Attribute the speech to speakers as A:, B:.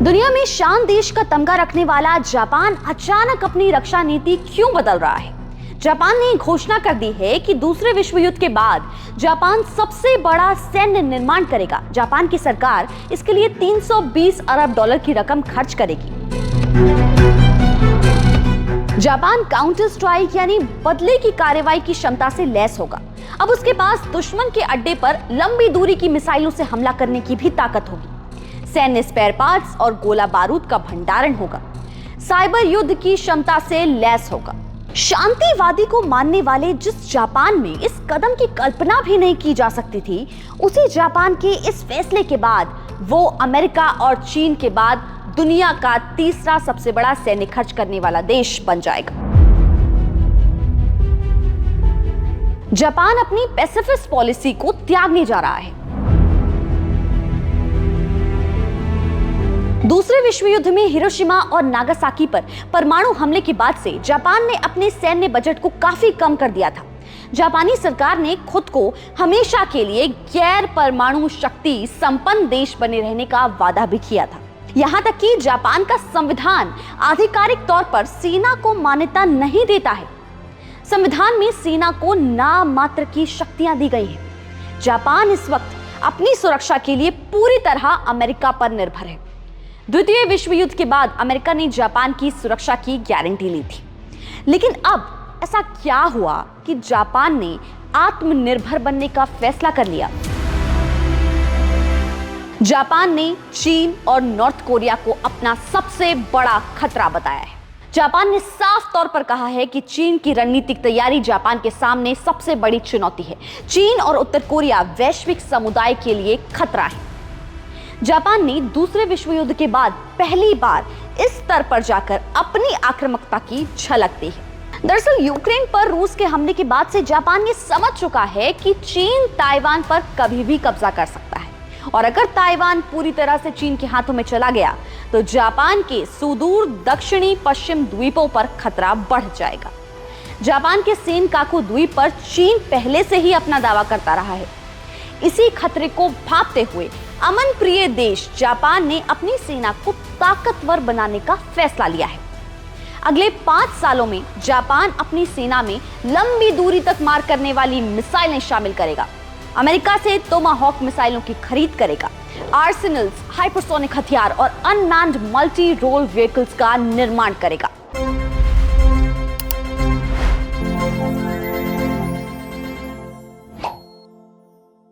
A: दुनिया में शान देश का तमगा रखने वाला जापान अचानक अपनी रक्षा नीति क्यों बदल रहा है? जापान ने घोषणा कर दी है कि दूसरे विश्व युद्ध के बाद जापान सबसे बड़ा सैन्य निर्माण करेगा। जापान की सरकार इसके लिए 320 अरब डॉलर की रकम खर्च करेगी। जापान काउंटर स्ट्राइक यानी बदले की कार्रवाई की क्षमता से लैस होगा। अब उसके पास दुश्मन के अड्डे पर लंबी दूरी की मिसाइलों से हमला करने की भी ताकत होगी। सैन्य स्पेयर पार्ट्स और गोला बारूद का भंडारण होगा। साइबर युद्ध की क्षमता से लैस होगा। शांतिवादी को मानने वाले जिस जापान में इस कदम की कल्पना भी नहीं की जा सकती थी, उसी जापान के इस फैसले के बाद वो अमेरिका और चीन के बाद दुनिया का तीसरा सबसे बड़ा सैन्य खर्च करने वाला देश बन जाएगा। जापान अपनी पैसिफिस्ट पॉलिसी को त्यागने जा रहा है। दूसरे विश्व युद्ध में हिरोशिमा और नागासाकी पर परमाणु हमले के बाद से जापान ने अपने सैन्य बजट को काफी कम कर दिया था। जापानी सरकार ने खुद को हमेशा के लिए गैर परमाणु शक्ति संपन्न देश बने रहने का वादा भी किया था। यहाँ तक कि जापान का संविधान आधिकारिक तौर पर सेना को मान्यता नहीं देता है। संविधान में सेना को नाम मात्र की शक्तियां दी गई हैं। जापान इस वक्त अपनी सुरक्षा के लिए पूरी तरह अमेरिका पर निर्भर है। द्वितीय विश्व युद्ध के बाद अमेरिका ने जापान की सुरक्षा की गारंटी ली थी, लेकिन अब ऐसा क्या हुआ कि जापान ने आत्मनिर्भर बनने का फैसला कर लिया? जापान ने चीन और नॉर्थ कोरिया को अपना सबसे बड़ा खतरा बताया है। जापान ने साफ तौर पर कहा है कि चीन की रणनीतिक तैयारी जापान के सामने सबसे बड़ी चुनौती है। चीन और उत्तर कोरिया वैश्विक समुदाय के लिए खतरा है। जापान ने दूसरे विश्व युद्ध के बाद पहली बार इस स्तर पर जाकर अपनी आक्रामकता की झलक दी है। दरअसल यूक्रेन पर रूस के हमले के बाद से जापान ये समझ चुका है कि चीन ताइवान पर कभी भी कब्जा कर सकता है, और अगर ताइवान पूरी तरह से चीन के हाथों में चला गया तो जापान के सुदूर दक्षिणी पश्चिम द्वीपों पर खतरा बढ़ जाएगा। जापान के सेनकाकू द्वीप पर चीन पहले से ही अपना दावा करता रहा है। इसी खतरे को भांपते हुए अमन प्रिय देश जापान ने अपनी सेना को ताकतवर बनाने का फैसला लिया है। अगले 5 सालों में जापान अपनी सेना में लंबी दूरी तक मार करने वाली मिसाइलें शामिल करेगा। अमेरिका से टोमाहॉक मिसाइलों की खरीद करेगा। आर्सेनल्स, हाइपरसोनिक हथियार और अनमैन्ड मल्टी रोल व्हीकल्स का निर्माण करेगा।